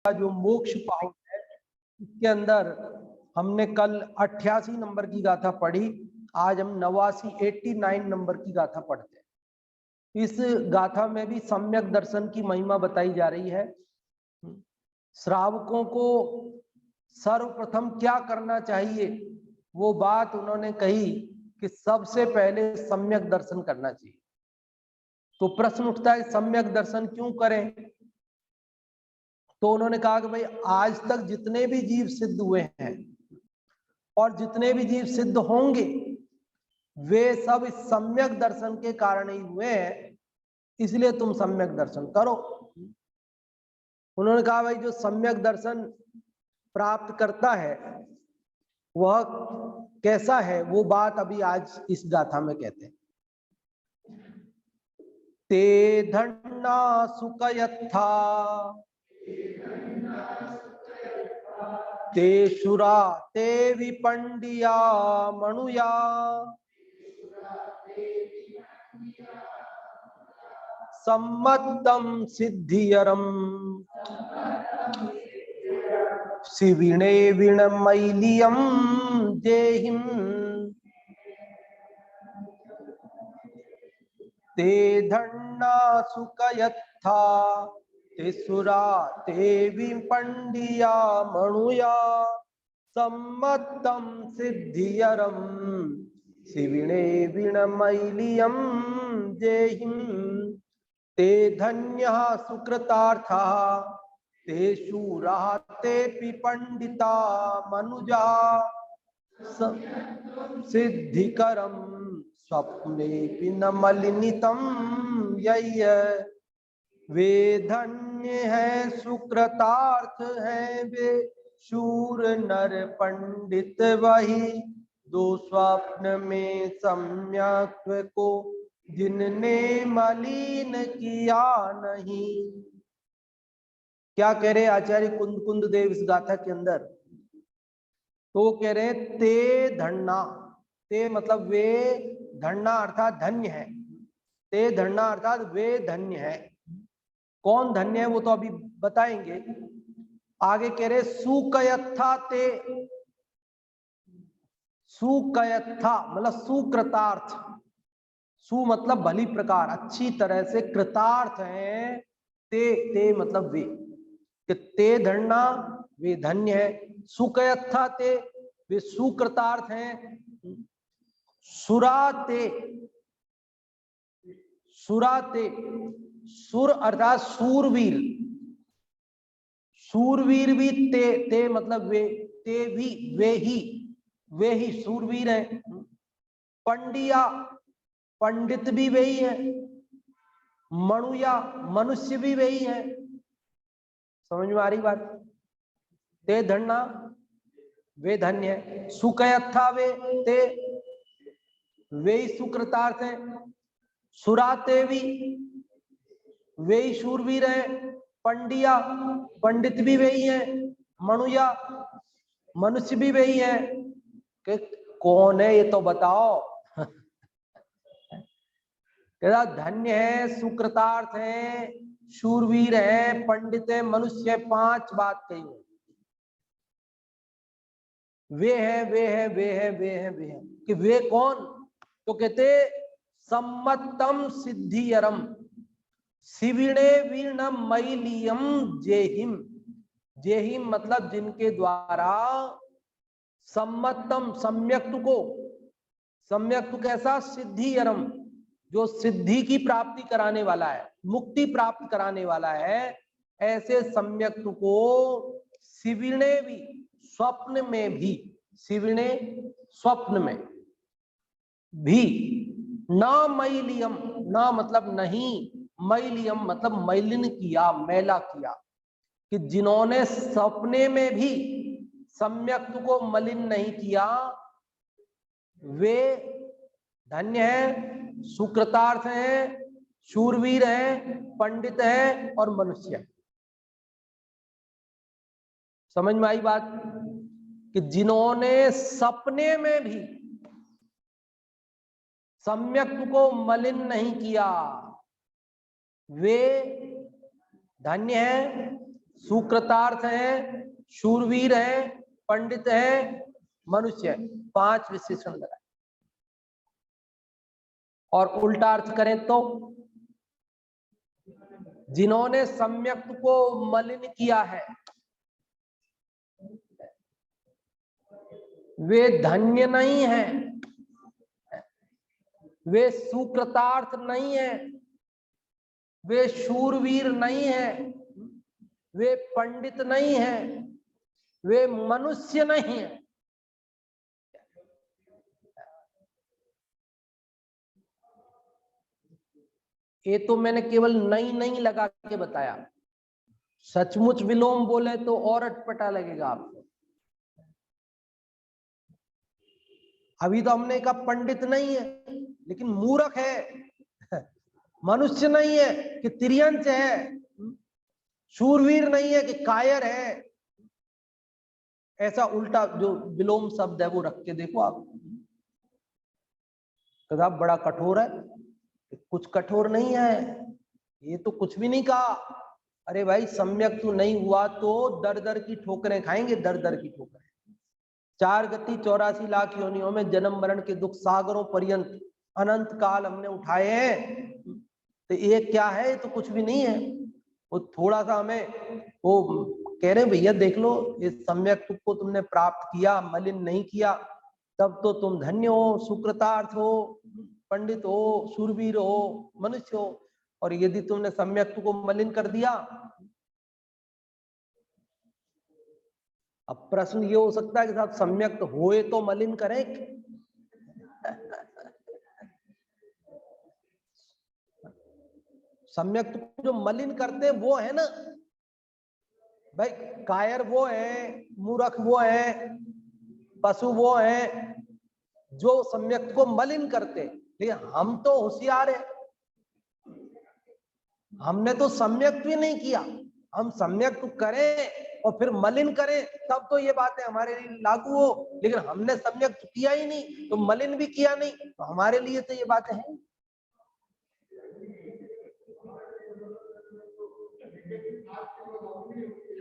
का जो मोक्ष पाहुन है, इसके अंदर हमने कल 88 नंबर की गाथा पढ़ी। आज हम 89 नंबर की गाथा पढ़ते हैं। इस गाथा में भी सम्यक दर्शन की महिमा बताई जा रही है। श्रावकों को सर्वप्रथम क्या करना चाहिए, वो बात उन्होंने कही कि सबसे पहले सम्यक दर्शन करना चाहिए। तो प्रश्न उठता है सम्यक दर्शन क्यों करें? तो उन्होंने कहा कि भाई आज तक जितने भी जीव सिद्ध हुए हैं और जितने भी जीव सिद्ध होंगे वे सब इस सम्यक दर्शन के कारण ही हुए हैं, इसलिए तुम सम्यक दर्शन करो। उन्होंने कहा भाई जो सम्यक दर्शन प्राप्त करता है वह कैसा है, वो बात अभी आज इस गाथा में कहते हैं। ते धन्ना सुखयत्था ते शुरा ते विपंडिया मनुया सम्मतम सिद्धियरम शिविणे विणमैलियम देहिम ते धन्ना सुखयत्था ते सुरा ते विपंडिया मनुया सम्मतम सिद्धियरम शिविणे विणमैलियम देहिम ते धन्यः सुकृतार्थः ते शूरः तेऽपि पंडिता मनुजा सिद्धिकरम स्वप्ने न मलिनितम यय। वे धन्य है सुकृतार्थ है वे शूर नर पंडित वही दो स्वप्न में सम्यक को जिनने मलिन किया नहीं। क्या कह रहे आचार्य कुंद देव इस गाथा के अंदर? तो कह रहे ते धन्ना, ते मतलब वे, धन्ना अर्थात धन्य है, ते धन्ना अर्थात वे धन्य है। कौन धन्य है वो तो अभी बताएंगे। आगे कह रहे सुकयत्था ते, सुकयत्था मतलब सुकृतार्थ, सु मतलब भली प्रकार अच्छी तरह से कृतार्थ है, ते मतलब वे, कि ते धन्ना वे धन्य है, सुकयत्था ते वे सुकृतार्थ हैं, सुराते, सुराते सुर अर्थात सूरवीर, सूरवीर भी ते मतलब वे, ते भी वे ही सूरवीर हैं। पंडिया पंडित भी वही है, मनुया मनुष्य भी वही है। समझ में आ रही बात? ते धन्ना वे धन्य है, सुकयत्था वे ही सुकृतार्थ है, सुराते भी वे ही शूरवीर है, पंडिया पंडित भी वही है, मनुया मनुष्य भी वही है। कि कौन है ये तो बताओ? धन्य है, सुकृतार्थ है, शूरवीर है, पंडित है, मनुष्य है, 5 बात कही है। वे है वे है वे है वे है वे है, कि वे कौन? तो कहते सम्मतम सिद्धियरम शिविणे वीणमैलियम जेहिम, जेहिम मतलब जिनके द्वारा सम्मतम सम्यक्त को, सम्यक्त कैसा? सिद्धियरम जो सिद्धि की प्राप्ति कराने वाला है, मुक्ति प्राप्त कराने वाला है, ऐसे सम्यक्त को शिविणे भी स्वप्न में भी, शिविणे स्वप्न में भी, ना मैलियम, ना मतलब नहीं, मैलियम मतलब मैलिन किया, मैला किया, कि जिन्होंने सपने में भी सम्यक्त को मलिन नहीं किया वे धन्य है, सुकृतार्थ है, शूरवीर है, पंडित है और मनुष्य है। समझ में आई बात? कि जिन्होंने सपने में भी सम्यक्त को मलिन नहीं किया वे धन्य है, सुकृतार्थ है, शूरवीर है, पंडित है, मनुष्य है, 5 विशेषण लगाए। और उल्टा अर्थ करें तो जिन्होंने सम्यक को मलिन किया है वे धन्य नहीं है, वे सुकृतार्थ नहीं है, वे शूरवीर नहीं है, वे पंडित नहीं है, वे मनुष्य नहीं है। ये तो मैंने केवल नहीं लगा के बताया, सचमुच विलोम बोले तो और अटपटा लगेगा आपको। अभी तो हमने कहा पंडित नहीं है लेकिन मूर्ख है, मनुष्य नहीं है कि तिर्यंच है, शूरवीर नहीं है कि कायर है। ऐसा उल्टा जो विलोम शब्द है वो रख के देखो आप, तो आप बड़ा कठोर है। कुछ कठोर नहीं है, ये तो कुछ भी नहीं कहा। अरे भाई सम्यक तू नहीं हुआ तो दर दर की ठोकरें खाएंगे, दर दर की ठोकरें। 4 गति 84 लाख योनियों में जन्म मरण के दुख सागरों पर्यंत अनंत काल हमने उठाए हैं, तो ये क्या है? ये तो कुछ भी नहीं है। वो थोड़ा सा हमें वो कह रहे भैया देख लो, इस सम्यक तुक को तुमने प्राप्त किया, मलिन नहीं किया, तब तो तुम धन्य हो, सुकृतार्थ हो, पंडित हो, शूरवीर हो, मनुष्य हो। और यदि तुमने सम्यक को मलिन कर दिया, अब प्रश्न ये हो सकता है कि साहब सम्यक तो होए तो मलिन करें। सम्यक जो मलिन करते हैं वो है ना भाई, कायर वो है, मूर्ख वो है, पशु वो है जो सम्यक को मलिन करते। लेकिन हम तो होशियार है, हमने तो सम्यक भी नहीं किया। हम सम्यक करें और फिर मलिन करें तब तो ये बातें हमारे लिए लागू हो, लेकिन हमने सम्यक किया ही नहीं तो मलिन भी किया नहीं, तो हमारे लिए तो ये बातें हैं।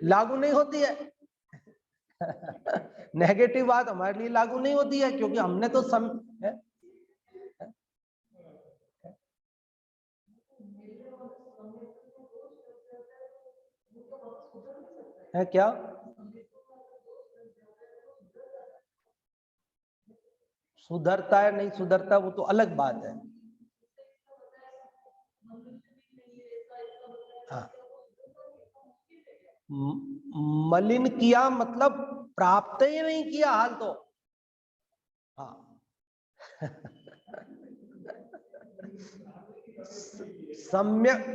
लागू नहीं होती है। नेगेटिव बात हमारे लिए लागू नहीं होती है क्योंकि हमने तो है क्या सुधरता है नहीं सुधरता वो तो अलग बात है। हाँ, मलिन किया मतलब प्राप्त ही नहीं किया हाल तो। हाँ सम्यक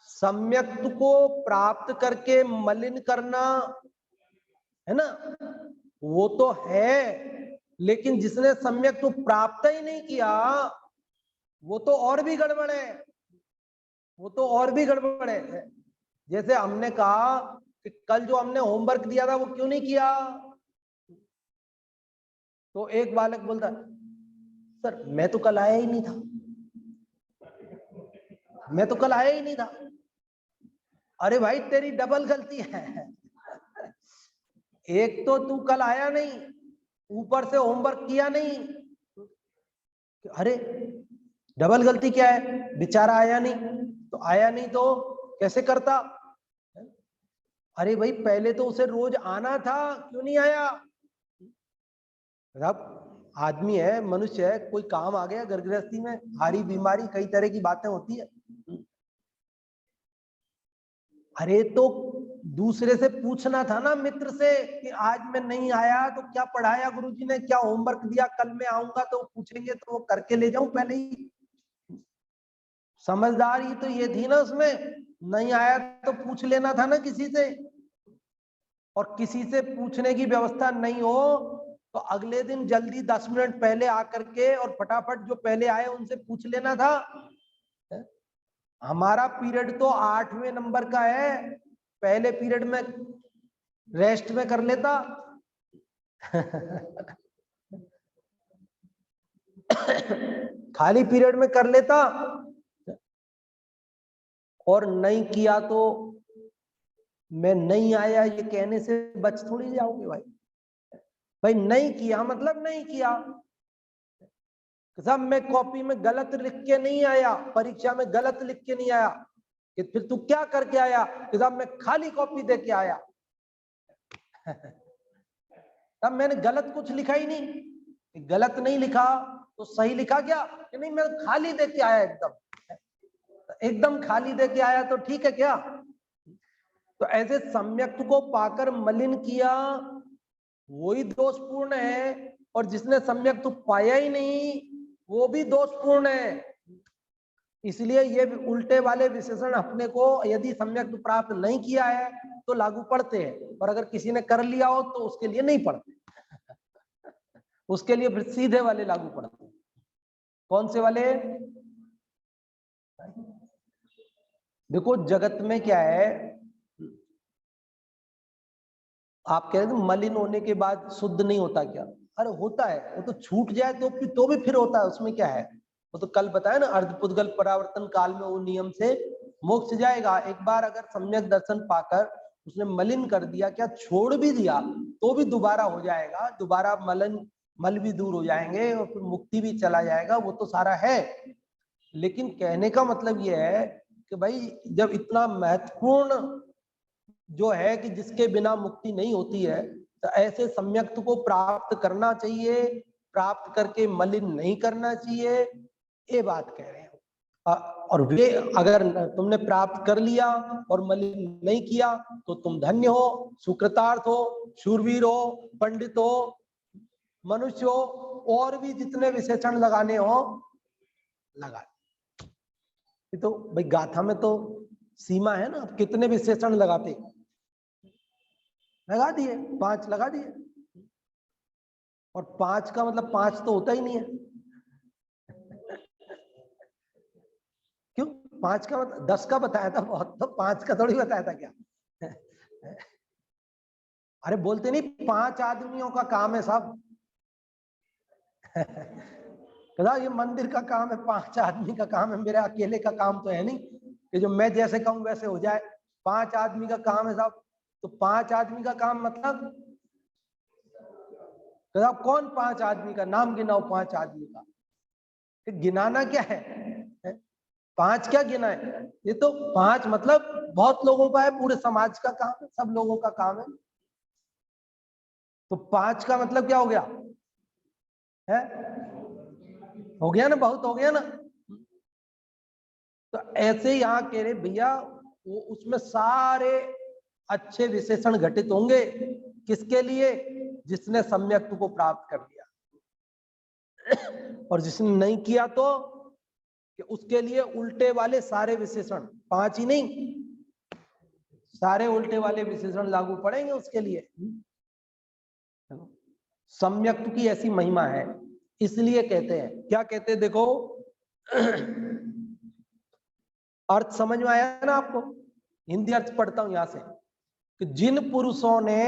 सम्यक्त को प्राप्त करके मलिन करना है ना, वो तो है। लेकिन जिसने सम्यक को प्राप्त ही नहीं किया वो तो और भी गड़बड़ है, वो तो और भी गड़बड़ है। जैसे हमने कहा कि कल जो हमने होमवर्क दिया था वो क्यों नहीं किया, तो एक बालक बोलता सर मैं तो कल आया ही नहीं था, मैं तो कल आया ही नहीं था। अरे भाई तेरी डबल गलती है। एक तो तू कल आया नहीं, ऊपर से होमवर्क किया नहीं। अरे डबल गलती क्या है, बेचारा आया नहीं, तो आया नहीं तो कैसे करता। अरे भाई पहले तो उसे रोज आना था, क्यों नहीं आया। अब आदमी है, मनुष्य है, कोई काम आ गया घर गृहस्थी में, भारी बीमारी, कई तरह की बातें होती है। अरे तो दूसरे से पूछना था ना, मित्र से, कि आज मैं नहीं आया तो क्या पढ़ाया गुरुजी ने, क्या होमवर्क दिया, कल मैं आऊंगा तो पूछेंगे तो वो करके ले जाऊं पहले ही। समझदारी तो ये थी ना उसमें, नहीं आया तो पूछ लेना था ना किसी से। और किसी से पूछने की व्यवस्था नहीं हो तो अगले दिन जल्दी 10 मिनट पहले आकर के और फटाफट जो पहले आए उनसे पूछ लेना था। हमारा पीरियड तो 8वें नंबर का है, पहले पीरियड में रेस्ट में कर लेता। खाली पीरियड में कर लेता, और नहीं किया तो मैं नहीं आया ये कहने से बच थोड़ी जाओगे भाई। भाई नहीं किया मतलब नहीं किया। साहब मैं कॉपी में गलत लिख के नहीं आया, परीक्षा में गलत लिख के नहीं आया, कि फिर तू क्या करके आया? कि साहब मैं खाली कॉपी दे के आया। तब मैंने गलत कुछ लिखा ही नहीं। गलत नहीं लिखा तो सही लिखा क्या? कि नहीं मैं खाली दे के आया, एकदम खाली दे के आया तो ठीक है क्या? तो ऐसे सम्यक्त को पाकर मलिन किया वही दोषपूर्ण है, और जिसने सम्यक्त पाया ही नहीं वो भी दोषपूर्ण है। इसलिए ये उल्टे वाले विशेषण अपने को यदि सम्यक्त प्राप्त नहीं किया है तो लागू पड़ते हैं, और अगर किसी ने कर लिया हो तो उसके लिए नहीं पड़ते। उसके लिए फिर सीधे वाले लागू पड़ते हैं। कौन से वाले? देखो जगत में क्या है, आप कह रहे थे मलिन होने के बाद शुद्ध नहीं होता क्या? अरे होता है, वो तो छूट जाए तो भी फिर होता है, उसमें क्या है? वो तो कल बताया ना, अर्धपुद्गल परावर्तन काल में वो नियम से मोक्ष जाएगा। एक बार अगर सम्यक दर्शन पाकर उसने मलिन कर दिया, क्या छोड़ भी दिया, तो भी दोबारा हो जाएगा, दोबारा मल भी दूर हो जाएंगे और फिर मुक्ति भी चला जाएगा, वो तो सारा है। लेकिन कहने का मतलब ये है कि भाई जब इतना महत्वपूर्ण जो है कि जिसके बिना मुक्ति नहीं होती है, तो ऐसे सम्यक्त को प्राप्त करना चाहिए, प्राप्त करके मलिन नहीं करना चाहिए, ये बात कह रहे हैं। और वे अगर तुमने प्राप्त कर लिया और मलिन नहीं किया तो तुम धन्य हो, सुकृतार्थ हो, शूरवीर हो, पंडित हो, मनुष्य हो, और भी जितने विशेषण लगाने हो लगा। तो भाई गाथा में तो सीमा है ना, कितने विशेषण लगाते, लगा दिए, 5 लगा दिए। और 5 का मतलब 5 तो होता ही नहीं है। क्यों? 5 का मतलब 10 का बताया था बहुत, तो 5 का थोड़ी बताया था क्या? अरे बोलते नहीं 5 आदमियों का काम है सब। कहता ये मंदिर का काम है, 5 आदमी का काम है, मेरे अकेले का काम तो है नहीं कि जो मैं जैसे कहूं वैसे हो जाए। 5 आदमी का काम है साहब। तो 5 आदमी का काम मतलब कौन 5 आदमी का नाम गिनाओ, 5 आदमी का गिनाना क्या है? 5 क्या गिना है? ये तो 5 मतलब बहुत लोगों का है, पूरे समाज का काम है, सब लोगों का काम है। तो 5 का मतलब क्या हो गया है? हो गया ना, बहुत हो गया ना। तो ऐसे यहां कह रहे भैया, वो उसमें सारे अच्छे विशेषण घटित होंगे, किसके लिए? जिसने सम्यक्त को प्राप्त कर लिया। और जिसने नहीं किया तो कि उसके लिए उल्टे वाले सारे विशेषण, 5 ही नहीं, सारे उल्टे वाले विशेषण लागू पड़ेंगे उसके लिए। सम्यक्त की ऐसी महिमा है, इसलिए कहते हैं, क्या कहते हैं देखो, अर्थ समझ में आया ना आपको? हिंदी अर्थ पढ़ता हूं यहां से, कि जिन पुरुषों ने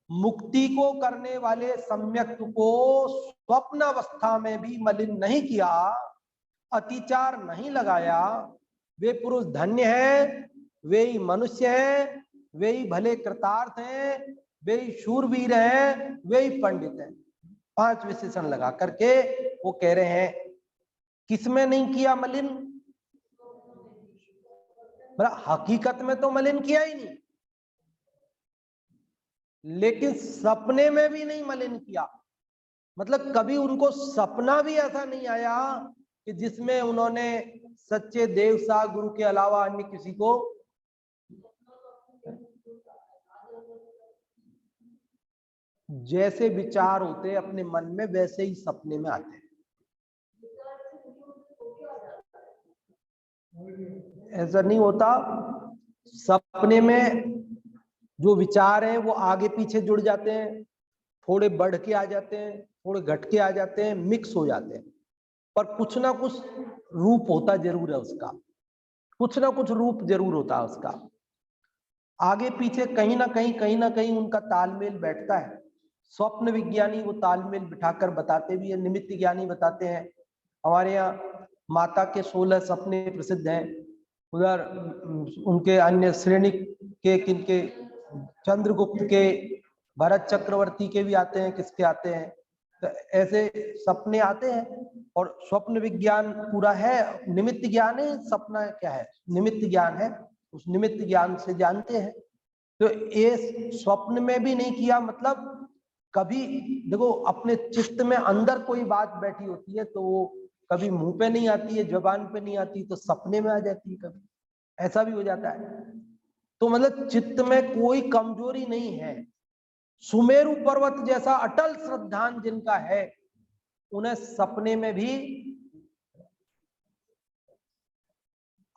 मुक्ति को करने वाले सम्यक्त को स्वप्न अवस्था में भी मलिन नहीं किया, अतिचार नहीं लगाया, वे पुरुष धन्य हैं, वे ही मनुष्य हैं, वे ही भले कृतार्थ हैं, वे ही शूरवीर हैं, वे ही पंडित हैं। 5 विशेषण लगा करके वो कह रहे हैं किसमें नहीं किया मलिन? हकीकत में तो मलिन किया ही नहीं, लेकिन सपने में भी नहीं मलिन किया। मतलब कभी उनको सपना भी ऐसा नहीं आया कि जिसमें उन्होंने सच्चे देव सा गुरु के अलावा अन्य किसी को, जैसे विचार होते अपने मन में वैसे ही सपने में आते हैं। ऐसा नहीं होता, सपने में जो विचार हैं वो आगे पीछे जुड़ जाते हैं, थोड़े बढ़ के आ जाते हैं, थोड़े घट के आ जाते हैं, मिक्स हो जाते हैं, पर कुछ ना कुछ रूप होता जरूर है उसका, कुछ ना कुछ रूप जरूर होता है उसका। आगे पीछे कहीं ना कहीं उनका तालमेल बैठता है। स्वप्न विज्ञानी वो तालमेल बिठाकर बताते भी है, निमित्त ज्ञानी बताते हैं। हमारे यहाँ माता के 16 सपने प्रसिद्ध हैं, उधर उनके अन्य श्रेणी के किनके, चंद्रगुप्त के, भरत चक्रवर्ती के भी आते हैं, किसके आते हैं। तो ऐसे सपने आते हैं। और स्वप्न विज्ञान पूरा है, निमित्त ज्ञान है, सपना क्या है, निमित्त ज्ञान है। उस निमित्त ज्ञान से जानते हैं। तो ये स्वप्न में भी नहीं किया, मतलब कभी देखो अपने चित्त में अंदर कोई बात बैठी होती है तो वो कभी मुंह पे नहीं आती है, जबान पे नहीं आती, तो सपने में आ जाती है, कभी ऐसा भी हो जाता है। तो मतलब चित्त में कोई कमजोरी नहीं है। सुमेरु पर्वत जैसा अटल श्रद्धान जिनका है, उन्हें सपने में भी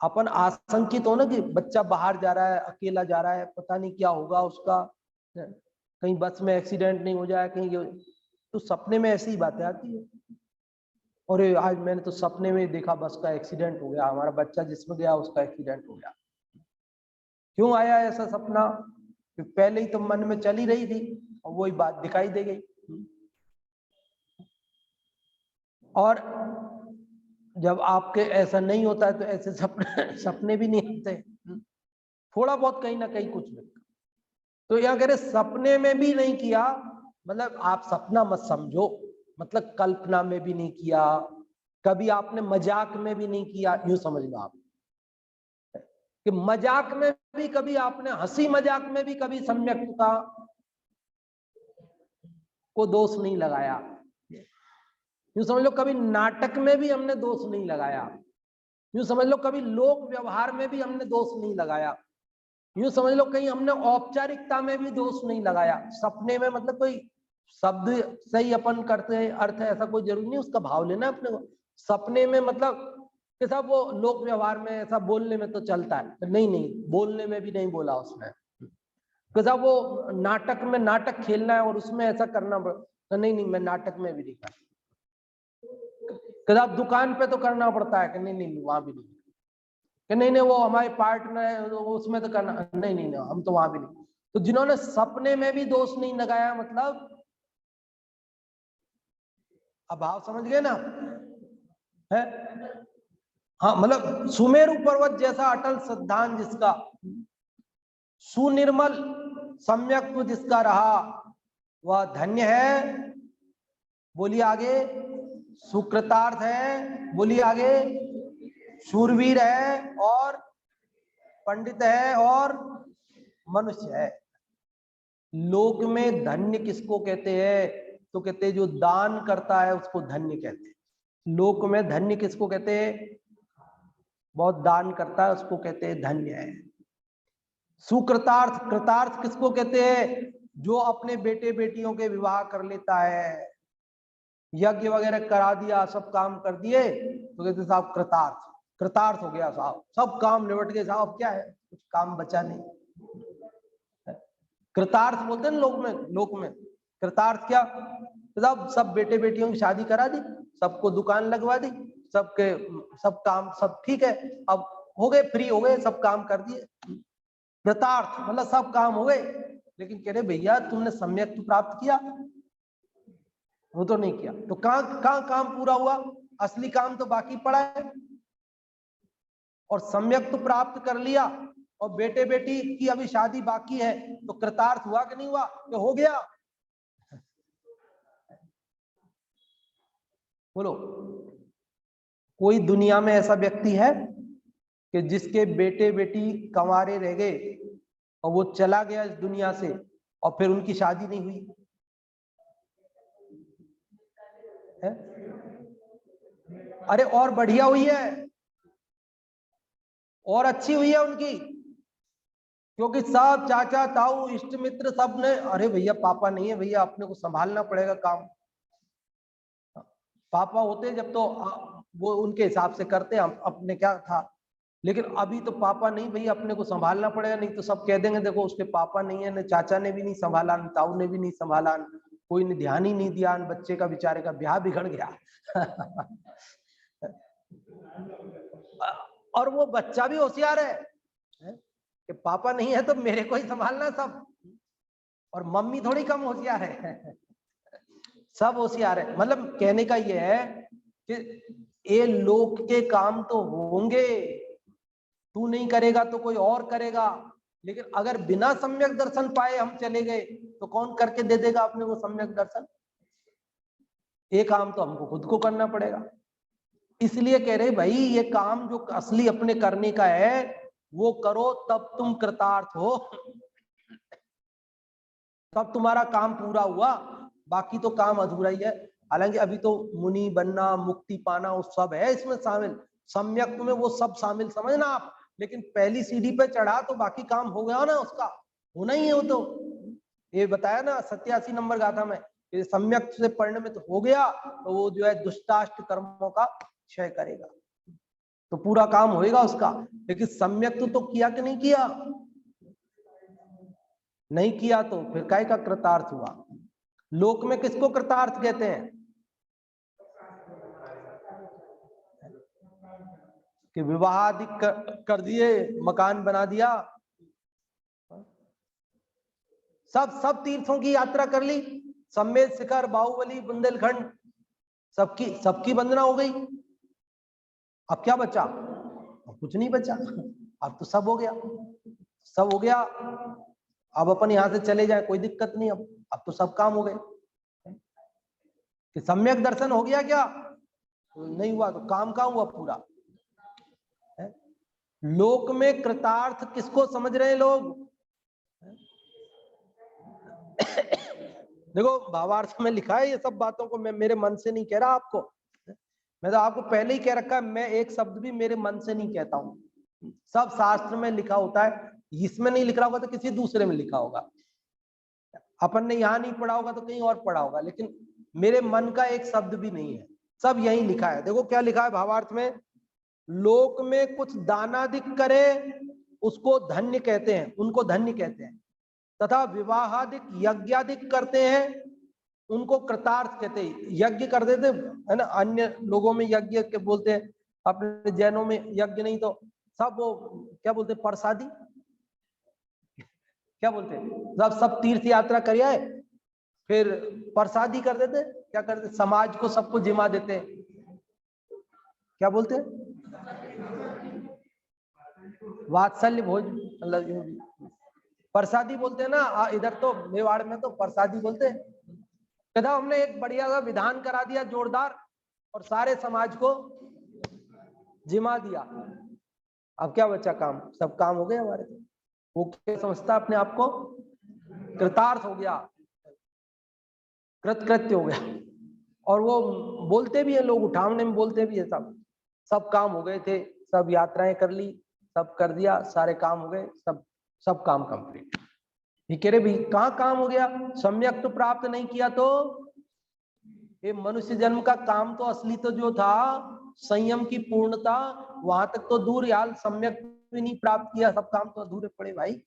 अपन आशंकित हो ना कि बच्चा बाहर जा रहा है, अकेला जा रहा है, पता नहीं क्या होगा उसका, कहीं बस में एक्सीडेंट नहीं हो जाए कहीं, तो सपने में ऐसी ही बातें आती है। और आज मैंने तो सपने में देखा बस का एक्सीडेंट हो गया, हमारा बच्चा जिसमें गया उसका एक्सीडेंट हो गया। क्यों आया ऐसा सपना? पहले ही तो मन में चली रही थी और वही बात दिखाई दे गई। और जब आपके ऐसा नहीं होता है तो ऐसे सपने भी नहीं आते, थोड़ा बहुत कहीं ना कहीं कुछ भी। तो यहाँ कह रहे सपने में भी नहीं किया, मतलब आप सपना मत समझो, मतलब कल्पना में भी नहीं किया, कभी आपने मजाक में भी नहीं किया, यूं समझ लो आप कि मजाक में भी कभी आपने, हंसी मजाक में भी कभी सम्यक्ता को दोष नहीं लगाया। यूं समझ लो कभी नाटक में भी हमने दोष नहीं लगाया। यूं समझ लो कभी लोक व्यवहार में भी हमने दोष नहीं लगाया। यूं समझ लो कहीं हमने औपचारिकता में भी दोष नहीं लगाया। सपने में मतलब कोई शब्द सही अपन करते हैं अर्थ है, ऐसा कोई जरूरी नहीं, उसका भाव लेना अपने को। सपने में मतलब कि साहब वो लोक व्यवहार में ऐसा बोलने में तो चलता है, नहीं नहीं, बोलने में भी नहीं बोला उसने। कि साहब वो नाटक में नाटक खेलना है और उसमें ऐसा करना तो नहीं नहीं, मैं नाटक में भी नहीं करता। कि साहब दुकान पे तो करना पड़ता है, कि नहीं नहीं वहां भी नहीं, कि नहीं नहीं वो हमारे पार्टनर है उसमें तो करना, नहीं नहीं नहीं हम तो वहां भी नहीं। तो जिन्होंने सपने में भी दोष नहीं लगाया, मतलब अभाव समझ गए ना है। हाँ मतलब सुमेरु पर्वत जैसा अटल श्रद्धान जिसका, सुनिर्मल सम्यक्त्व जिसका रहा, वह धन्य है। बोलिए आगे। सुकृतार्थ है, बोलिए आगे। शूरवीर है और पंडित है और मनुष्य है। लोक में धन्य किसको कहते हैं? तो कहते हैं जो दान करता है उसको धन्य कहते हैं। लोक में धन्य किसको कहते हैं? बहुत दान करता है उसको कहते हैं धन्य है। सुकृतार्थ, कृतार्थ किसको कहते हैं? जो अपने बेटे बेटियों के विवाह कर लेता है, यज्ञ वगैरह करा दिया, सब काम कर दिए, तो कहते साहब कृतार्थ, कृतार्थ हो गया साहब, सब काम निपट गए साहब, क्या है कुछ काम बचा नहीं। कृतार्थ बोलते हैं लोक में, लोक में कृतार्थ क्या साहब, सब बेटे बेटियों की शादी करा दी, सबको दुकान लगवा दी, सबके सब काम सब ठीक है, अब हो गए, फ्री हो गए, सब काम कर दिए। कृतार्थ मतलब सब काम हो गए, लेकिन कह रहे भैया तुमने सम्यक तो प्राप्त किया, वो तो नहीं किया, तो कहां काम पूरा हुआ? असली काम तो बाकी पड़ा है। और सम्यक तो प्राप्त कर लिया और बेटे बेटी की अभी शादी बाकी है, तो कृतार्थ हुआ कि नहीं हुआ? तो हो गया। बोलो कोई दुनिया में ऐसा व्यक्ति है कि जिसके बेटे बेटी कंवारे रह गए और वो चला गया इस दुनिया से और फिर उनकी शादी नहीं हुई है? अरे और बढ़िया हुई है, और अच्छी हुई है उनकी, क्योंकि सब चाचा ताऊ इष्ट मित्र सब ने, अरे भैया पापा नहीं है भैया, अपने को संभालना पड़ेगा काम। पापा होते जब तो वो उनके हिसाब से करते, हम अपने क्या था, लेकिन अभी तो पापा नहीं भैया, अपने को संभालना पड़ेगा, नहीं तो सब कह देंगे देखो उसके पापा नहीं है, न चाचा ने भी नहीं संभाला, न ताऊ ने भी नहीं संभाला, कोई ने ध्यान ही नहीं दिया, बच्चे का बेचारे का ब्याह बिगड़ गया। और वो बच्चा भी होशियार है कि पापा नहीं है तो मेरे को ही संभालना सब, और मम्मी थोड़ी कम होशियार है। सब होशियार है। मतलब कहने का ये है कि ये लोक के काम तो होंगे, तू नहीं करेगा तो कोई और करेगा। लेकिन अगर बिना सम्यक दर्शन पाए हम चले गए तो कौन करके दे देगा अपने को सम्यक दर्शन? ये काम तो हमको खुद को करना पड़ेगा। इसलिए कह रहे भाई ये काम जो असली अपने करने का है वो करो, तब तुम कृतार्थ हो, तब तुम्हारा काम पूरा हुआ। बाकी तो काम अधूरा ही है। हालांकि अभी तो मुनि बनना, मुक्ति पाना, वो सब है इसमें शामिल, सम्यक में वो सब शामिल समझना आप। लेकिन पहली सीढ़ी पे चढ़ा तो बाकी काम हो गया ना, उसका होना ही है वो तो। ये बताया ना 87 नंबर गाथा में, सम्यक से पढ़ने में तो हो गया, तो वो जो है दुष्टाष्ट कर्मों का क्षय करेगा, तो पूरा काम होएगा उसका। लेकिन सम्यक तो किया कि नहीं किया? नहीं किया तो फिर काय का कृतार्थ हुआ? लोक में किसको कृतार्थ कहते हैं? कि विवाह आदि कर दिए, मकान बना दिया, सब तीर्थों की यात्रा कर ली, सम्मेद शिखर, बाहुबली, बुंदेलखंड, सबकी वंदना हो गई। अब क्या बचा? अब कुछ नहीं बचा। अब तो सब हो गया, सब हो गया। अब अपन यहां से चले जाए कोई दिक्कत नहीं। अब तो सब काम हो गए। कि सम्यक दर्शन हो गया क्या? नहीं हुआ तो काम कहां हुआ पूरा? लोक में कृतार्थ किसको समझ रहे हैं लोग? देखो भावार्थ में लिखा है ये सब बातों को, मैं मेरे मन से नहीं कह रहा आपको। मैं तो आपको पहले ही कह रखा है, मैं एक शब्द भी मेरे मन से नहीं कहता हूं। सब शास्त्र में लिखा होता है। इसमें नहीं लिखा होगा तो किसी दूसरे में लिखा होगा। अपन ने यहाँ नहीं पढ़ा होगा तो कहीं और पढ़ा होगा, लेकिन मेरे मन का एक शब्द भी नहीं है, सब यही लिखा है। देखो क्या लिखा है भावार्थ में, लोक में कुछ दानादिक करे उसको धन्य कहते हैं, उनको धन्य कहते हैं। तथा विवाहादिक यज्ञादिक करते हैं उनको कृतार्थ कहते हैं। यज्ञ कर देते है ना, अन्य लोगों में यज्ञ के बोलते हैं, अपने जैनों में यज्ञ नहीं तो सब वो क्या बोलते हैं, प्रसादी क्या बोलते हैं, सब तीर्थ यात्रा कर आए फिर प्रसादी कर देते, क्या करते, समाज को सबको जिमा देते, क्या बोलते हैं, वात्सल्य भोज, मतलब जो भी प्रसादी बोलते हैं ना। इधर तो मेवाड़ में तो प्रसादी बोलते हैं। कहता हमने एक बढ़िया सा विधान करा दिया जोरदार और सारे समाज को जिमा दिया। अब क्या बचा काम? सब काम हो गए हमारे। वो क्या समझता अपने आप को? कृतार्थ हो गया, कृतकृत्य हो गया। और वो बोलते भी है लोग, उठावने में बोलते भी है, सब काम हो गए थे, सब यात्राएं कर ली, सब कर दिया, सारे काम हो गए, सब काम कंप्लीट। ये कह रहे भाई कहाँ काम हो गया? सम्यक तो प्राप्त नहीं किया तो ये मनुष्य जन्म का काम तो असली तो जो था संयम की पूर्णता, वहां तक तो दूर यार, सम्यक भी नहीं प्राप्त किया, सब काम तो अधूरे पड़े भाई।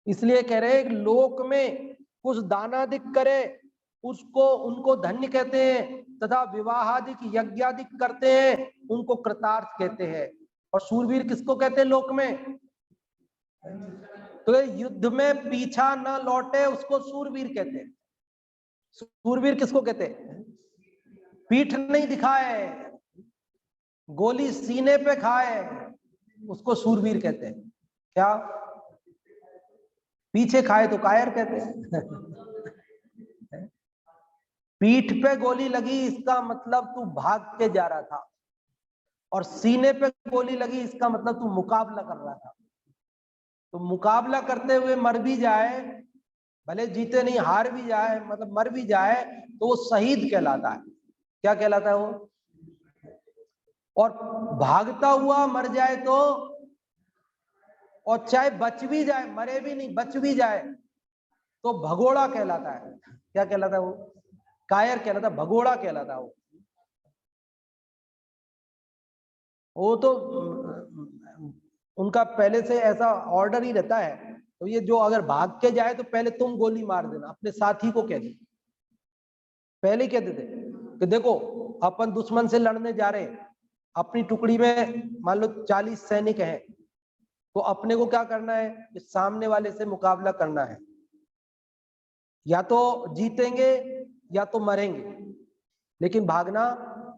इसलिए कह रहे लोक में कुछ दानादिक करे उसको उनको धन्य कहते हैं, तथा विवाहादिक यज्ञादिक करते हैं उनको कृतार्थ कहते हैं। और शूरवीर किसको कहते हैं लोक में? तो युद्ध में पीछा न लौटे उसको शूरवीर कहते हैं। शूरवीर किसको कहते हैं? पीठ नहीं दिखाए, गोली सीने पे खाए, उसको शूरवीर कहते हैं। क्या? पीछे खाए तो कायर कहते हैं। पीठ पे गोली लगी इसका मतलब तू भाग के जा रहा था, और सीने पे गोली लगी इसका मतलब तू मुकाबला कर रहा था। तो मुकाबला करते हुए मर भी जाए, भले जीते नहीं, हार भी जाए, मतलब मर भी जाए, तो वो शहीद कहलाता है। क्या कहलाता है वो? और भागता हुआ मर जाए तो, और चाहे बच भी जाए, मरे भी नहीं बच भी जाए, तो भगोड़ा कहलाता है। क्या कहलाता है वो? कायर कहलाता, भगोड़ा कहलाता वो तो उनका पहले से ऐसा ऑर्डर ही रहता है। तो ये जो अगर भाग के जाए तो पहले तुम गोली मार देना, अपने साथी को कह दे, पहले ही कहते थे कि देखो अपन दुश्मन से लड़ने जा रहे हैं, अपनी टुकड़ी में मान लो 40 सैनिक हैं, तो अपने को क्या करना है कि सामने वाले से मुकाबला करना है, या तो जीतेंगे या तो मरेंगे, लेकिन भागना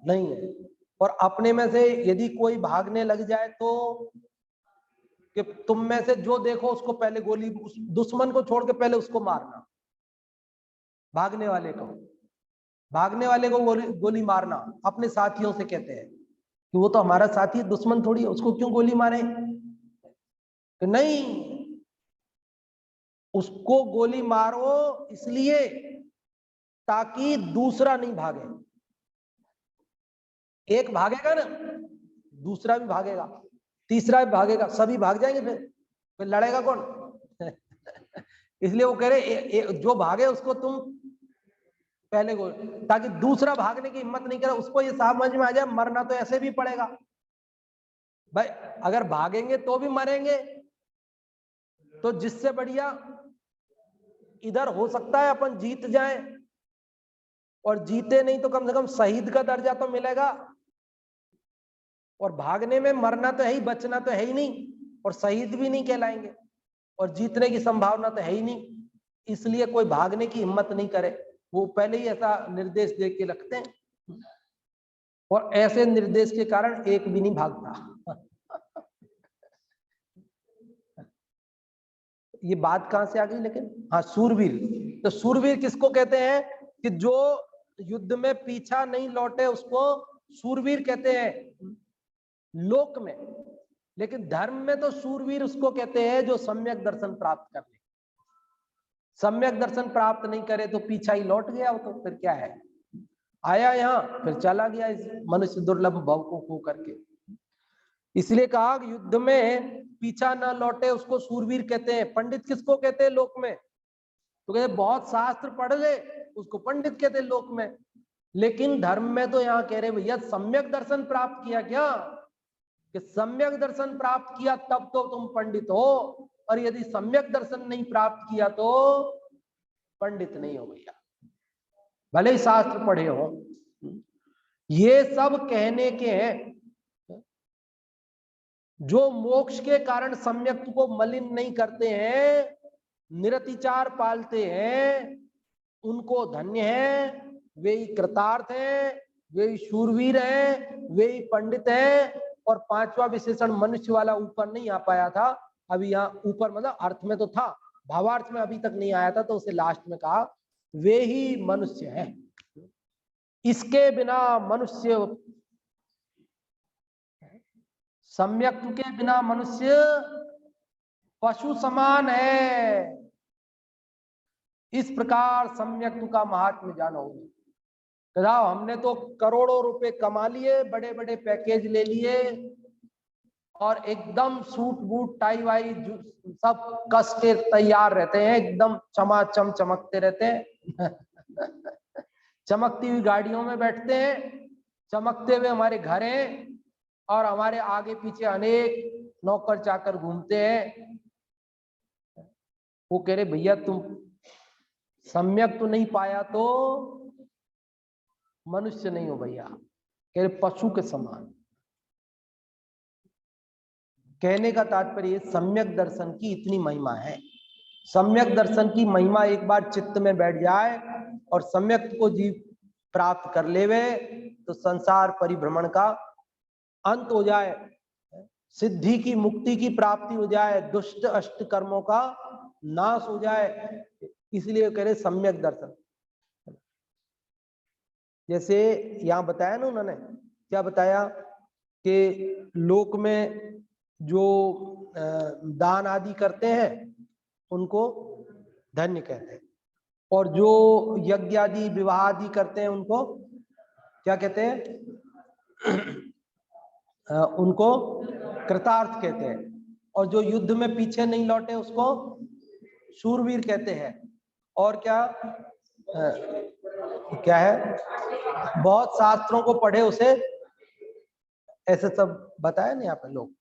नहीं है। और अपने में से यदि कोई भागने लग जाए तो कि तुम में से जो देखो उसको पहले गोली, उस दुश्मन को छोड़ के पहले उसको मारना, भागने वाले को गोली मारना। अपने साथियों से कहते हैं कि वो तो हमारा साथी है, दुश्मन थोड़ी है, उसको क्यों गोली मारे? कि नहीं, उसको गोली मारो इसलिए ताकि दूसरा नहीं भागे। एक भागेगा ना, दूसरा भी भागेगा, तीसरा भी भागेगा, सभी भाग जाएंगे, फिर लड़ेगा कौन? इसलिए वो कह रहे जो भागे उसको तुम पहले गोल, ताकि दूसरा भागने की हिम्मत नहीं करे, उसको ये समझ में आ जाए मरना तो ऐसे भी पड़ेगा भाई, अगर भागेंगे तो भी मरेंगे, तो जिससे बढ़िया इधर हो सकता है अपन जीत जाएं, और जीते नहीं तो कम से कम शहीद का दर्जा तो मिलेगा। और भागने में मरना तो है ही, बचना तो है ही नहीं, और शहीद भी नहीं कहलाएंगे, और जीतने की संभावना तो है ही नहीं, इसलिए कोई भागने की हिम्मत नहीं करे। वो पहले ही ऐसा निर्देश दे के रखते हैं, और ऐसे निर्देश के कारण एक भी नहीं भागता। ये बात कहां से आ गई लेकिन? हाँ, सूरवीर। तो सूरवीर किसको कहते हैं? कि जो युद्ध में पीछा नहीं लौटे उसको सूरवीर कहते हैं लोक में, लेकिन धर्म में तो सूरवीर उसको कहते हैं जो सम्यक दर्शन प्राप्त कर ले। सम्यक दर्शन प्राप्त नहीं करे तो पीछा ही लौट गया, वो तो फिर क्या है, आया यहाँ फिर चला गया इस मनुष्य दुर्लभ भव को खो करके। इसलिए कहा युद्ध में पीछा न लौटे उसको सूरवीर कहते हैं। पंडित किसको कहते हैं लोक में? तो कहते बहुत शास्त्र पढ़ गए उसको पंडित कहते हैं लोक में, लेकिन धर्म में तो यहाँ कह रहे भैया सम्यक दर्शन प्राप्त किया क्या? कि सम्यक दर्शन प्राप्त किया तब तो तुम पंडित हो, और यदि सम्यक दर्शन नहीं प्राप्त किया तो पंडित नहीं हो भैया, भले ही शास्त्र पढ़े हो। ये सब कहने के हैं जो मोक्ष के कारण सम्यक को मलिन नहीं करते हैं, निरतिचार पालते हैं, उनको धन्य है, वे ही कृतार्थ हैं, वे ही शूरवीर हैं, वे ही पंडित हैं। और पांचवा विशेषण मनुष्य वाला ऊपर नहीं आ पाया था, अभी यहाँ ऊपर मतलब अर्थ में तो था, भावार्थ में अभी तक नहीं आया था, तो उसे लास्ट में कहा वे ही मनुष्य हैं। इसके बिना मनुष्य, सम्यक के बिना मनुष्य पशु समान है। इस प्रकार सम्यक का महात्म्य जानो। हमने तो करोड़ों रुपए कमा लिए, बड़े बड़े पैकेज ले लिए, और एकदम सूट बूट टाई वाई सब कस के तैयार रहते हैं, एकदम चमाचम चमकते रहते हैं। चमकती हुई गाड़ियों में बैठते हैं, चमकते हुए हमारे घर हैं, और हमारे आगे पीछे अनेक नौकर चाकर घूमते हैं। वो कह रहे भैया तुम सम्यक तो नहीं पाया तो मनुष्य नहीं हो भैया, कह रहे पशु के समान। कहने का तात्पर्य सम्यक दर्शन की इतनी महिमा है। सम्यक दर्शन की महिमा एक बार चित्त में बैठ जाए और सम्यक को जीव प्राप्त कर लेवे तो संसार परिभ्रमण का अंत हो जाए, सिद्धि की मुक्ति की प्राप्ति हो जाए, दुष्ट अष्ट कर्मों का नाश हो जाए। इसलिए कह रहे सम्यक दर्शन। जैसे यहां बताया ना उन्होंने, क्या बताया कि लोक में जो दान आदि करते हैं उनको धन्य कहते हैं, और जो यज्ञ आदि विवाह आदि करते हैं उनको क्या कहते हैं? उनको कृतार्थ कहते हैं, और जो युद्ध में पीछे नहीं लौटे उसको शूरवीर कहते हैं। और क्या क्या है, बहुत शास्त्रों को पढ़े उसे ऐसे सब बताया ना यहाँ पे लोग।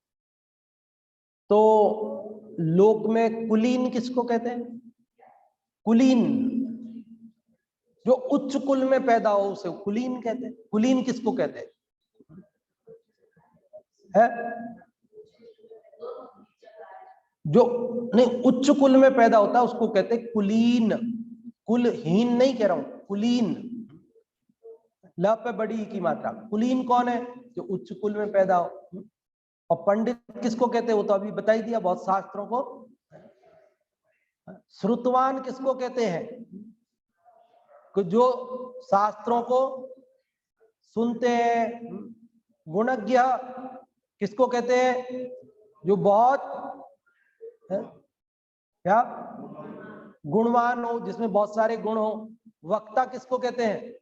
तो लोक में कुलीन किसको कहते हैं? कुलीन, जो उच्च कुल में पैदा हो उसे कुलीन कहते हैं। कुलीन किसको कहते हैं? है जो नहीं उच्च कुल में पैदा होता है उसको कहते हैं कुलीन। कुलहीन नहीं कह रहा हूं, कुलीन, ल पे बड़ी की मात्रा। कुलीन कौन है? जो उच्च कुल में पैदा हो। और पंडित किसको कहते हैं वो तो अभी बता ही दिया बहुत शास्त्रों को। श्रुतवान किसको कहते हैं? जो शास्त्रों को सुनते हैं। गुणज्ञ किसको कहते हैं? जो बहुत क्या गुणवान हो, जिसमें बहुत सारे गुण हो। वक्ता किसको कहते हैं?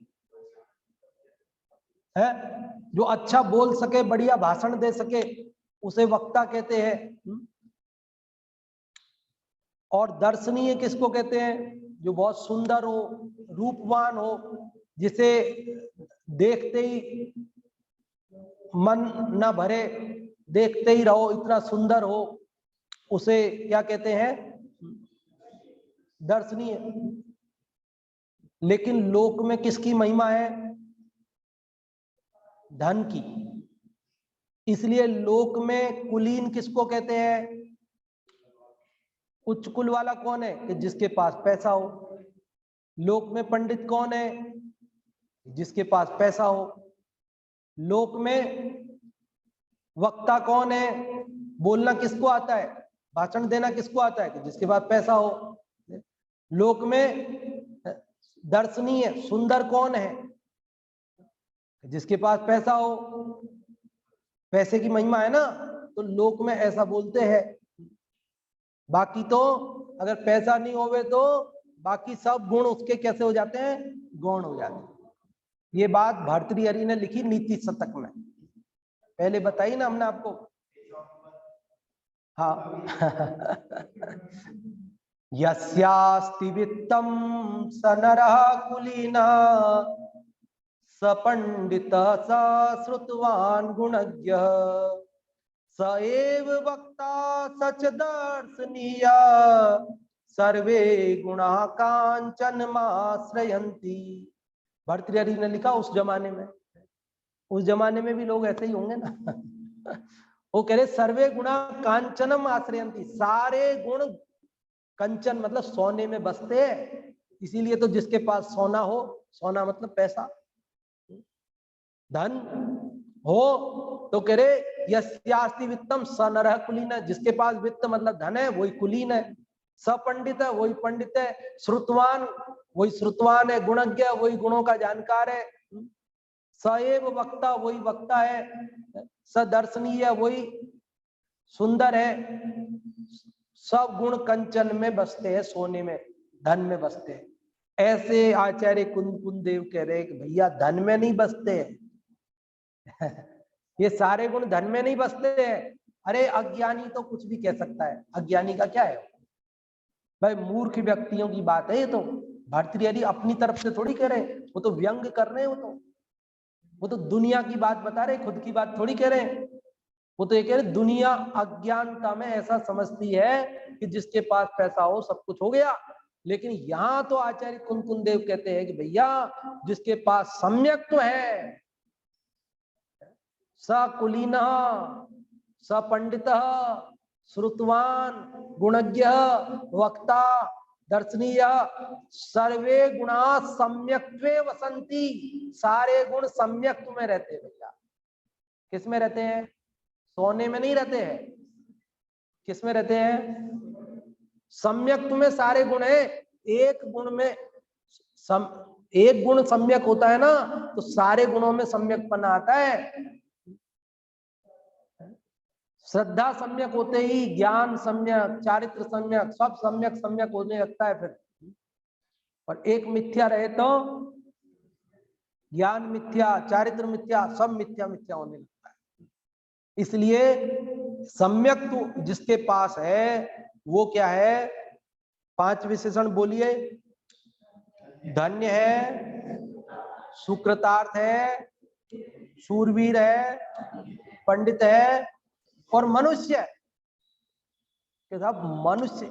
है जो अच्छा बोल सके, बढ़िया भाषण दे सके, उसे वक्ता कहते हैं। और दर्शनीय किसको कहते हैं? जो बहुत सुंदर हो, रूपवान हो, जिसे देखते ही मन न भरे, देखते ही रहो, इतना सुंदर हो, उसे क्या कहते हैं? दर्शनीय। लेकिन लोक में किसकी महिमा है? धन की। इसलिए लोक में कुलीन किसको कहते हैं? उच्च कुल वाला कौन है? कि जिसके पास पैसा हो। लोक में पंडित कौन है? जिसके पास पैसा हो। लोक में वक्ता कौन है? बोलना किसको आता है? भाषण देना किसको आता है? कि जिसके पास पैसा हो। लोक में दर्शनीय सुंदर कौन है? जिसके पास पैसा हो। पैसे की महिमा है ना, तो लोक में ऐसा बोलते हैं। बाकी तो अगर पैसा नहीं होवे तो बाकी सब गुण उसके कैसे हो जाते हैं? गौण हो जाते हैं। ये बात भर्तृहरि ने लिखी नीति शतक में, पहले बताई ना हमने आपको। हाँ यस्यास्ति वित्तम स नरः कुलीनः स पंडितः स श्रुतवान गुणज्ञ स एव वक्ता सच दर्शनीय सर्वे गुणा कांचन माश्रयन्ति। भर्तृहरि ने लिखा उस जमाने में, उस जमाने में भी लोग ऐसे ही होंगे ना वो कह रहे सर्वे गुणा कांचनम आश्रयन्ति, सारे गुण कंचन मतलब सोने में बसते हैं। इसीलिए तो जिसके पास सोना हो, सोना मतलब पैसा, धन हो, तो कह रहे यस्यास्ति वित्तम स नरः कुलीन, जिसके पास वित्त मतलब धन है वही कुलीन है। सपंडित है वही पंडित है। श्रुतवान वही श्रुतवान है। गुणज्ञ वही गुणों का जानकार है। सएव वक्ता वही वक्ता है। सदर्शनीय वही सुंदर है। सब गुण कंचन में बसते हैं, सोने में, धन में बसते हैं। ऐसे आचार्य कुंद देव कह रहे कि भैया धन में नहीं बसते हैं ये सारे गुण धन में नहीं बसते हैं। अरे अज्ञानी तो कुछ भी कह सकता है, अज्ञानी का क्या है भाई? मूर्ख व्यक्तियों की बात है ये तो। भर्तृहरि अपनी तरफ से थोड़ी कह रहे, वो तो व्यंग कर रहे हैं। वो तो दुनिया की बात बता रहे, खुद की बात थोड़ी कह रहे हैं। वो तो ये कह रहे दुनिया अज्ञानता में ऐसा समझती है कि जिसके पास पैसा हो सब कुछ हो गया। लेकिन यहाँ तो आचार्य कुंद देव कहते हैं कि भैया जिसके पास सम्यक्त्व है, स कुलीन स पंडित श्रुतवान गुणज्ञ वक्ता दर्शनीय सर्वे गुणा सम्यक्त्वे वसंती। सारे गुण सम्यक्त्व में रहते हैं भैया। किस में रहते हैं? सोने में नहीं रहते हैं। किस में रहते हैं? सम्यक्त्व में सारे गुण है। एक गुण में एक गुण सम्यक होता है ना, तो सारे गुणों में सम्यकपना आता है। श्रद्धा सम्यक होते ही ज्ञान सम्यक, चारित्र सम्यक, सब सम्यक सम्यक होने लगता है फिर। और एक मिथ्या रहे तो ज्ञान मिथ्या, चारित्र मिथ्या, सब मिथ्या मिथ्या होने लगता है। इसलिए सम्यक तो जिसके पास है वो क्या है? 5 विशेषण बोलिए। धन्य है, सुकृतार्थ है, शूरवीर है, पंडित है और मनुष्य है। कि साहब मनुष्य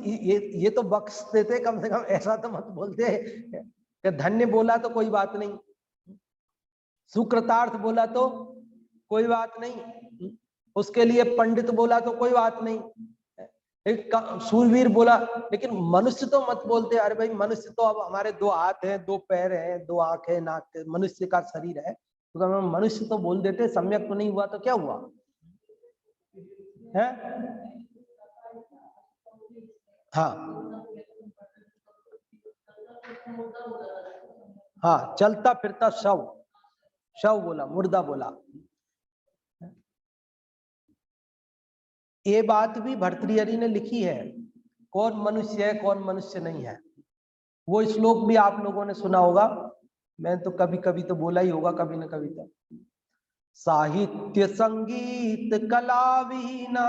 ये तो बख्श देते कम से कम, ऐसा तो मत बोलते कि धन्य बोला तो कोई बात नहीं, सुकृतार्थ बोला तो कोई बात नहीं, उसके लिए पंडित बोला तो कोई बात नहीं, एक शूरवीर बोला, लेकिन मनुष्य तो मत बोलते। अरे भाई मनुष्य तो अब हमारे 2 हाथ हैं, 2 पैर हैं, 2 आंखें, नाक, मनुष्य का शरीर है, तो हम मनुष्य तो बोल देते। सम्यक तो नहीं हुआ तो क्या हुआ? है। हाँ हाँ, चलता फिरता शव, शव बोला, मुर्दा बोला। ये बात भी भर्तृहरि ने लिखी है, कौन मनुष्य है कौन मनुष्य नहीं है। वो श्लोक भी आप लोगों ने सुना होगा, मैं तो कभी कभी तो बोला ही होगा, कभी न कभी तो। साहित्य संगीत कला विहीना,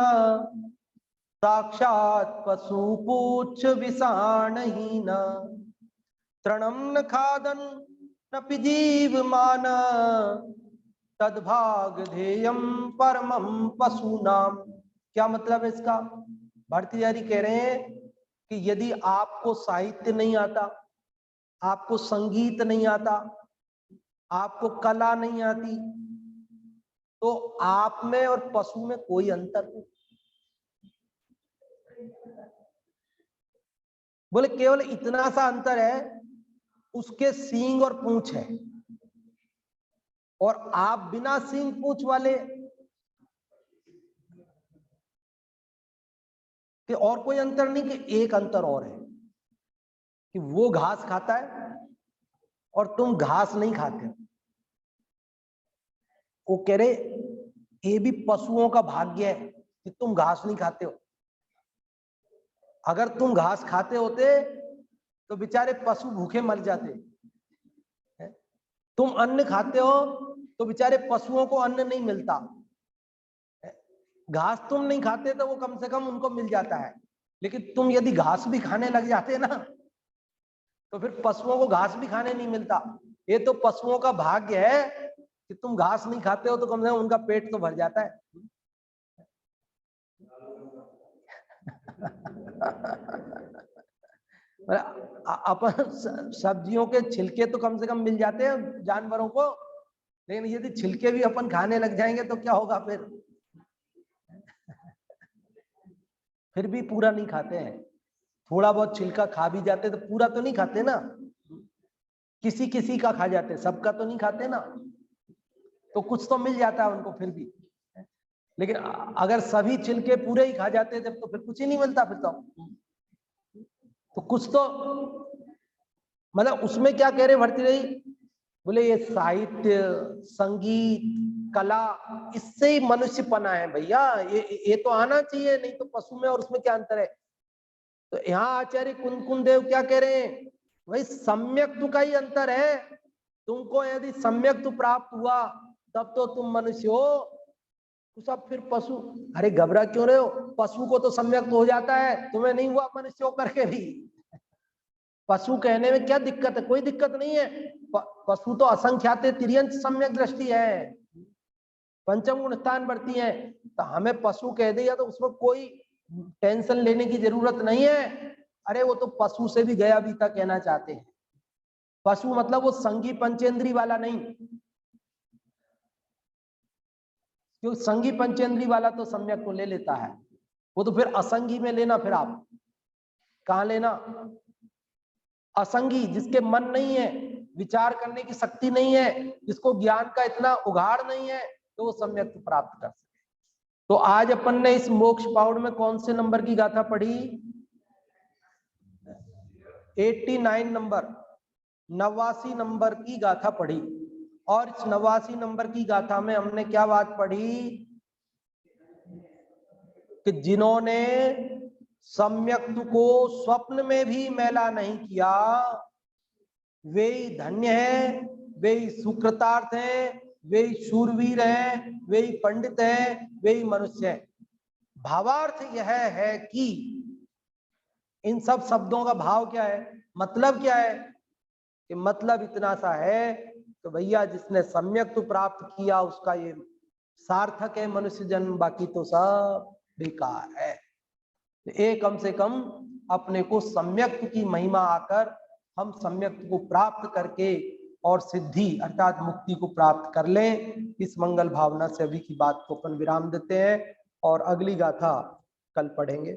साक्षात पशु पूछ विषाणहीना, तृणम न खादन न पिजीव मान, तद्भाग ध्येयम परमम पशु नाम। क्या मतलब है इसका? भर्तृहरि कह रहे हैं कि यदि आपको साहित्य नहीं आता, आपको संगीत नहीं आता, आपको कला नहीं आती, तो आप में और पशु में कोई अंतर नहीं। बोले केवल इतना सा अंतर है, उसके सींग और पूंछ है, और आप बिना सींग पूंछ वाले कि और कोई अंतर नहीं। कि एक अंतर और है कि वो घास खाता है और तुम घास नहीं खाते। वो कह रहे ये भी पशुओं का भाग्य है कि तुम घास नहीं खाते हो। अगर तुम घास खाते होते तो बेचारे पशु भूखे मर जाते। तुम अन्न खाते हो तो बेचारे पशुओं को अन्न नहीं मिलता। घास तुम नहीं खाते तो वो कम से कम उनको मिल जाता है, लेकिन तुम यदि घास भी खाने लग जाते ना, तो फिर पशुओं को घास भी खाने नहीं मिलता। ये तो पशुओं का भाग्य है कि तुम घास नहीं खाते हो, तो कम से कम उनका पेट तो भर जाता है। अपन सब्जियों के छिलके तो कम से कम मिल जाते हैं जानवरों को, लेकिन यदि छिलके भी अपन खाने लग जाएंगे तो क्या होगा फिर भी पूरा नहीं खाते हैं। थोड़ा बहुत छिलका खा भी जाते तो पूरा तो नहीं खाते ना, किसी किसी का खा जाते, सबका तो नहीं खाते ना। तो कुछ तो मिल जाता है उनको फिर भी, लेकिन अगर सभी छिलके पूरे ही खा जाते जब, तो फिर कुछ ही नहीं मिलता फिर तो कुछ तो मतलब उसमें क्या कह रहे भर्तृहरि? बोले ये साहित्य संगीत कला, इससे ही मनुष्य पना है भैया, ये तो आना चाहिए, नहीं तो पशु में और उसमें क्या अंतर है। तो यहाँ आचार्य कुंद देव क्या कह रहे हैं? भाई सम्यक्त्व का ही अंतर है। तुमको यदि सम्यक्त्व प्राप्त हुआ तब तो तुम मनुष्य हो, तो सब फिर पशु। अरे घबरा क्यों रहे हो? पशु को तो सम्यक्त्व हो जाता है, तुम्हें नहीं हुआ मनुष्य होकर के भी। पशु कहने में क्या दिक्कत है? कोई दिक्कत नहीं है। पशु तो असंख्याते तिर्यंत सम्यक दृष्टि है, पंचम गुण स्थान बढ़ती है। तो हमें पशु कह दिया तो उसमें कोई टेंशन लेने की जरूरत नहीं है। अरे वो तो पशु से भी गया बीता कहना चाहते हैं। पशु मतलब वो संगी पंचेंद्री वाला नहीं, क्योंकि संगी पंचेंद्री वाला तो सम्यक को ले लेता है, वो तो फिर असंगी में लेना। फिर आप कहां लेना? असंगी, जिसके मन नहीं है, विचार करने की शक्ति नहीं है, जिसको ज्ञान का इतना उघाड़ नहीं है, तो वो सम्यक प्राप्त कर सके। तो आज अपन ने इस मोक्ष पाउड में कौन से नंबर की गाथा पढ़ी? 89 नंबर, 89 नंबर की गाथा पढ़ी। और इस 89 नंबर की गाथा में हमने क्या बात पढ़ी? कि जिन्होंने सम्यक्त्व को स्वप्न में भी मैला नहीं किया, वे धन्य हैं, वे सुकृतार्थ हैं, वे शूरवीर हैं, वे पंडित हैं, वे मनुष्य हैं। भावार्थ यह है कि इन सब शब्दों का भाव क्या है, मतलब क्या है? कि मतलब इतना सा है तो भैया जिसने सम्यक्त्व प्राप्त किया उसका ये सार्थक है मनुष्य जन्म, बाकी तो सब बेकार है। ये कम से कम अपने को सम्यक्त्व की महिमा आकर हम सम्यक्त्व को प्राप्त करके और सिद्धि अर्थात मुक्ति को प्राप्त कर लें। इस मंगल भावना से अभी की बात को अपन विराम देते हैं और अगली गाथा कल पढ़ेंगे।